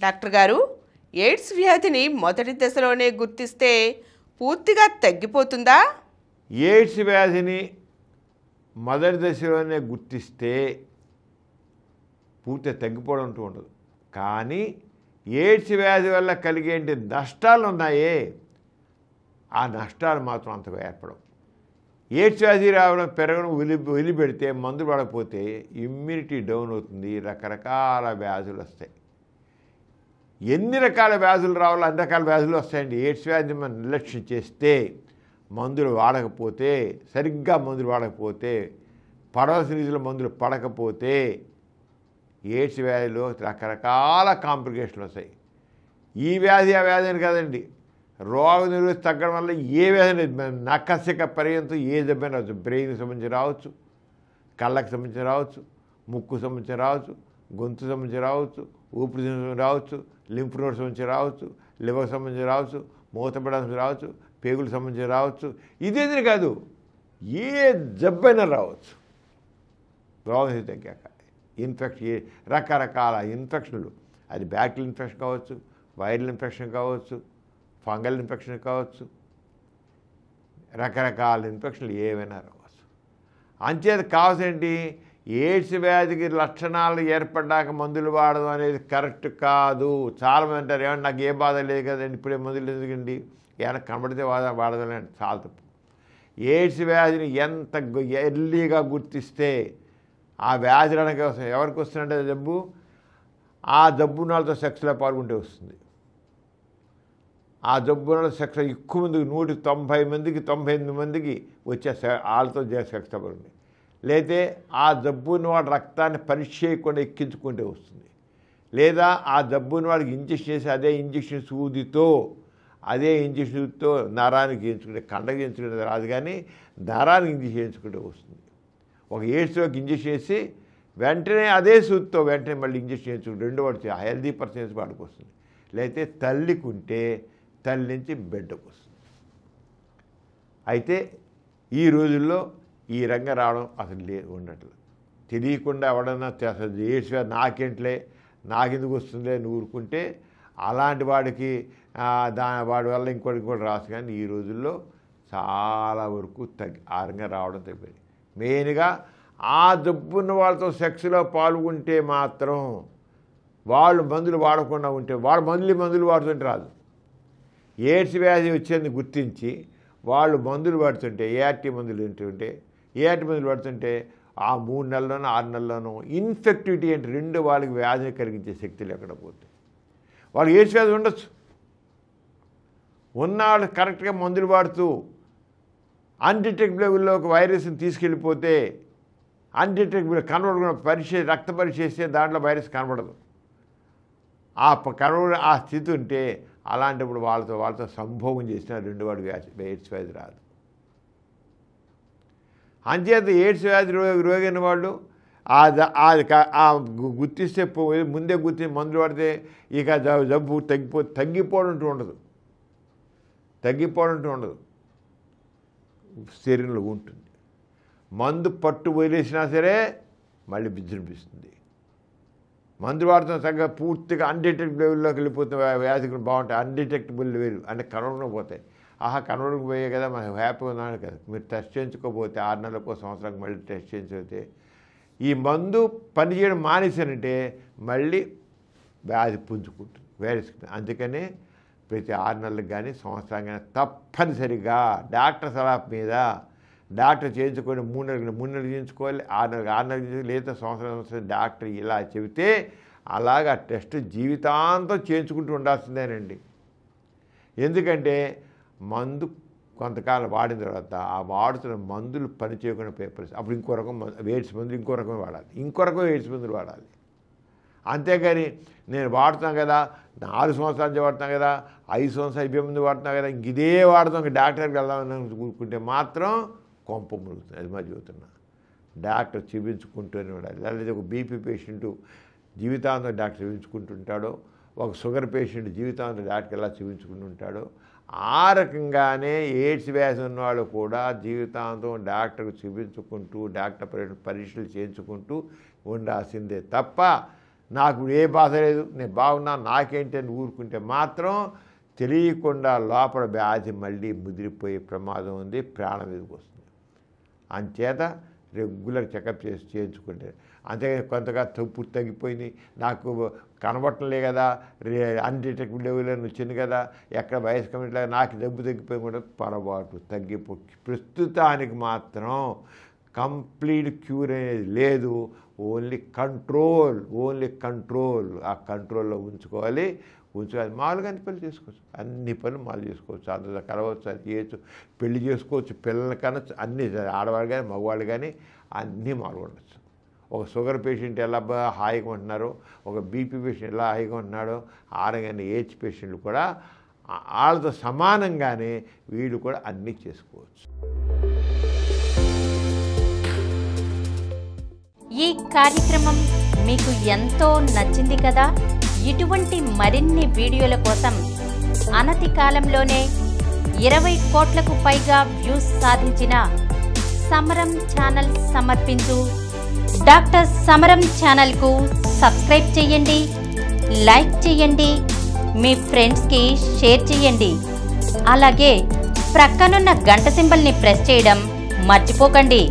Doctor గారు, AIDS వ్యాధిని మొదటి దశలోనే గుర్తిస్తే పూర్తిగా తగ్గిపోతుందా? ఎయిడ్స్ వ్యాధిని మొదటి దశలోనే గుర్తిస్తే పూర్తిగా తగ్గిపోవడం అంటూ ఉండదు. కానీ ఎయిడ్స్ వ్యాధి వల్ల కలిగే నష్టాలు ఉన్నాయే, ఆ నష్టాలు మాత్రం అంతగా ఏర్పడవు. ఎయిడ్స్ వ్యాధి రావడం పెరగడం వదిలిపెడితే మందులు పడకపోతే ఇమ్యూనిటీ డౌన్ అవుతుంది, రకరకాల వ్యాధులు వస్తాయి. ఎన్ని రకాల వ్యాధులు రావాలో అన్ని రకాల వ్యాధులు వస్తాయండి. ఎయిడ్స్ వ్యాధిని మనం నిర్లక్ష్యం చేస్తే, మందులు వాడకపోతే, సరిగ్గా మందులు వాడకపోతే, పడవలసిన రీతిలో మందులు పడకపోతే ఎయిడ్స్ వ్యాధిలో రకరకాల కాంప్లికేషన్లు వస్తాయి. ఈ వ్యాధి ఆ వ్యాధి అని కాదండి, రోగ నిరోధి తగ్గడం వల్ల ఏ వ్యాధి నకసిక పర్యంతం ఏ జబ్బైనా రావచ్చు. బ్రెయిన్కి సంబంధించి రావచ్చు, కళ్ళకి సంబంధించి రావచ్చు, ముక్కు సంబంధించి రావచ్చు, గొంతు సంబంధించి రావచ్చు, ఊపిరితిత్తులకు రావచ్చు, లింఫ్ నోడ్ సంబంధించి రావచ్చు, లివర్ సంబంధించి రావచ్చు, మూత్రపిండాల సంబంధించి రావచ్చు, పేగులకు సంబంధించి రావచ్చు. ఇదేంది కాదు, ఏ జబ్బైనా రావచ్చు. రోగం తగ్గాక ఇన్ఫెక్షన్, రకరకాల ఇన్ఫెక్షన్లు, అది బ్యాక్టీరియల్ ఇన్ఫెక్షన్ కావచ్చు, వైరల్ ఇన్ఫెక్షన్ కావచ్చు, ఫంగల్ ఇన్ఫెక్షన్ కావచ్చు, రకరకాల ఇన్ఫెక్షన్లు ఏవైనా రావచ్చు. అంచేత కావాల్సింది ఎయిడ్స్ వ్యాధికి లక్షణాలు ఏర్పడ్డాక మందులు వాడడం అనేది కరెక్ట్ కాదు. చాలామంది అంటారు, ఏమన్నా నాకు ఏ బాధ లేదు కదండి, ఇప్పుడే మందులు ఎందుకండి, ఏమైనా కనబడితే వాడదాం, చాలా తప్పు. ఎయిడ్స్ వ్యాధిని ఎంత ఎర్లీగా గుర్తిస్తే ఆ వ్యాధి రావడానికి వస్తుంది. ఎవరికి వస్తుందంటే జబ్బు, ఆ జబ్బు నాళ్ళతో సెక్స్లో పాల్గొంటే వస్తుంది. ఆ జబ్బు నాళ్ళ సెక్స్ ఎక్కువ మందికి 190 మందికి 98 మందికి వచ్చే వాళ్ళతో సెక్స్లో పాల్గొంది. లేతే ఆ జబ్బుని వాడు రక్తాన్ని పరీక్ష చేయకుండా ఎక్కించుకుంటే వస్తుంది. లేదా ఆ జబ్బుని వాడికి ఇంజక్షన్ చేసి అదే ఇంజక్షన్ సూదితో నరానికి చేయించుకుంటే, కండకి చేయించుకుంటే రాదు, కానీ నరానికి ఇంజక్షన్ చేయించుకుంటే వస్తుంది. ఒక ఎయిడ్స్లోకి ఇంజక్షన్ చేసి వెంటనే అదే సూదితో వెంటనే మళ్ళీ ఇంజక్షన్ చేయించుకుంటే రెండో వాడు హెల్దీ పర్సన్స్ వాడికి వస్తుంది. లేకపోతే తల్లికి ఉంటే తల్లి నుంచి బిడ్డకు వస్తుంది. అయితే ఈ రోజుల్లో ఈ రంగం రావడం అసలు ఉండట్లేదు. తెలియకుండా ఎవడన్నా అసలు ఎయిడ్స్ నాకేంట్లే, నాకెందుకు వస్తుందే అని ఊరుకుంటే అలాంటి వాడికి వాడి వల్ల ఇంకోటి రాసు. కానీ ఈ రోజుల్లో చాలా వరకు ఆ రంగం రావడం తగ్గిపోయింది. మెయిన్గా ఆ జబ్బున్న వాళ్ళతో సెక్స్లో పాల్గొంటే మాత్రం వాళ్ళు మందులు వాడకుండా ఉంటే, వాళ్ళు మందులు వాడుతుంటే రాదు. ఎయిడ్స్ వ్యాధి వచ్చేది గుర్తించి వాళ్ళు మందులు వాడుతుంటే, ఏఆర్టీ మందులు వాడుతుంటే ఆ 3 నెలల్లోనో 6 నెలల్లోనో ఇన్ఫెక్టివిటీ అంటే రెండు వాళ్ళకి వ్యాధిని కలిగించే శక్తులు ఎక్కడ పోతాయి. వాళ్ళు ఎయిడ్స్ వ్యాధి ఉండొచ్చు, ఉన్నవాళ్ళు కరెక్ట్గా మందులు వాడుతూ అన్డిటెక్టబుల్ లెవెల్లో ఒక వైరస్ని తీసుకెళ్ళిపోతే, అన్డిటెక్టబుల్ కనబడకుండా రక్త పరీక్ష చేస్తే దాంట్లో వైరస్ కనబడదు. ఆ స్థితి ఉంటే అలాంటప్పుడు వాళ్ళతో సంభోగం చేసిన రెండు వాడు ఎయిడ్స్ వ్యాధి రాదు. అంచేత ఎయిడ్స్ వ్యాధి రోగైన వాళ్ళు గుర్తిస్తే ముందే గుర్తించి మందులు పడితే ఇక జబ్బు తగ్గిపోవడం ఉండదు. శరీరంలో ఉంటుంది. మందు పట్టు వదిలేసినా సరే మళ్ళీ విజృంభిస్తుంది. మందు వాడుతున్న తగ్గ పూర్తిగా అన్డిటెక్టబుల్ లెవెల్లోకి వెళ్ళిపోతున్న వ్యాధికి బాగుంటాయి. అన్డిటెక్టబుల్ లెవెల్ అంటే కనబడకుండా పోతాయి. కనబడకు పోయే కదా మనం హ్యాపీగా ఉన్నాను కదా. మీరు టెస్ట్ చేయించుకోకపోతే 6 నెలలకు సంవత్సరానికి మళ్ళీ టెస్ట్ చేయించుకోతే ఈ మందు పనిచేయడం మానేసానంటే మళ్ళీ వ్యాధి పుంజుకుంటుంది, వైరస్. అందుకనే ప్రతి 6 నెలలకు కానీ సంవత్సరానికి కానీ తప్పనిసరిగా డాక్టర్ సలహా మీద డాక్టర్ చేయించుకొని 3 నెలలు చేయించుకోవాలి, 6 నెలలు చేయించుకోవాలి, లేదా సంవత్సరం డాక్టర్ ఇలా చెబితే అలాగా టెస్ట్ జీవితాంతం చేయించుకుంటూ ఉండాల్సిందేనండి. ఎందుకంటే మందు కొంతకాలం వాడిన తర్వాత ఆ వాడుతున్న మందులు పని చేయకుండా పేపర్స్ అప్పుడు ఇంకో రకం ఎయిడ్స్ మందులు ఇంకో రకం వాడాలి, ఇంకో రకం ఎయిడ్స్ మందులు వాడాలి. అంతేగాని నేను వాడుతాను కదా, 4 సంవత్సరాల నుంచి వాడుతాను కదా, 5 సంవత్సరాలు అయిపోయే ముందు వాడుతున్నాను కదా, ఇంక ఇదే వాడతాం, డాక్టర్కి వెళ్దామని కూరుకుంటే మాత్రం కొంప మురుగుతుంది. అది మా చెబుతున్నా. డాక్టర్ చూపించుకుంటూనే ఉండాలి. లేదా ఒక బీపీ పేషెంటు జీవితాంతం డాక్టర్ చూపించుకుంటుంటాడో, ఒక షుగర్ పేషెంట్ జీవితాంతం డాక్టర్ ఎలా చూపించుకుంటుంటాడో ఆ రకంగానే ఎయిడ్స్ వ్యాధి ఉన్నవాళ్ళు కూడా జీవితాంతం డాక్టర్కు చూపించుకుంటూ డాక్టర్ పరీక్షలు చేయించుకుంటూ ఉండాల్సిందే తప్ప నాకు ఏ బాధ లేదు, నేను బాగున్నాను, నాకేంటి అని ఊరుకుంటే మాత్రం తెలియకుండా లోపల వ్యాధి మళ్ళీ ముదిరిపోయే ప్రమాదం ఉంది, ప్రాణం మీదకి వస్తుంది. అంచేత రెగ్యులర్ చెకప్ చేయించుకుంటే అంతేగాని కొంతగా పూర్తి తగ్గిపోయింది, నాకు కనబట్టలే కదా, అన్డిటెక్టబుల్ లెవెల్ అని వచ్చింది కదా, ఎక్కడ వయసు కమిటీలో నాకు జబ్బు తగ్గిపోయి కూడా పొరపాటు ప్రస్తుతానికి మాత్రం కంప్లీట్ క్యూర్ అనేది లేదు. ఓన్లీ కంట్రోల్ ఆ కంట్రోల్లో ఉంచుకోవాలి. మామూలుగా అన్ని పనులు చేసుకోవచ్చు, అన్ని పనులు మామూలు చేసుకోవచ్చు, అందులో కలవచ్చు, అది చేయొచ్చు, పెళ్లి చేసుకోవచ్చు, పిల్లల కన్నా అన్ని ఆడవాళ్ళు కానీ మగవాళ్ళు కానీ అన్నీ మామూలుగా ఉండొచ్చు. ఒక షుగర్ పేషెంట్ ఎలా హాయిగా ఉంటున్నారో, ఒక బీపీ పేషెంట్ ఎలా హాయిగా ఉంటున్నాడో, ఆరోగ్యాన్ని ఏజ్ పేషెంట్లు కూడా వాళ్ళతో సమానంగానే వీళ్ళు కూడా అన్నీ చేసుకోవచ్చు. ఈ కార్యక్రమం మీకు ఎంతో నచ్చింది కదా. ఇటువంటి మరిన్ని వీడియోల కోసం అనతి కాలంలోనే 20 కోట్లకు పైగా వ్యూస్ సాధించిన సమరం ఛానల్ సమర్పించు డాక్టర్ సమరం ఛానల్కు సబ్స్క్రైబ్ చేయండి, లైక్ చేయండి, మీ ఫ్రెండ్స్కి షేర్ చేయండి. అలాగే ప్రక్కనున్న గంట సింబల్ని ప్రెస్ చేయడం మర్చిపోకండి.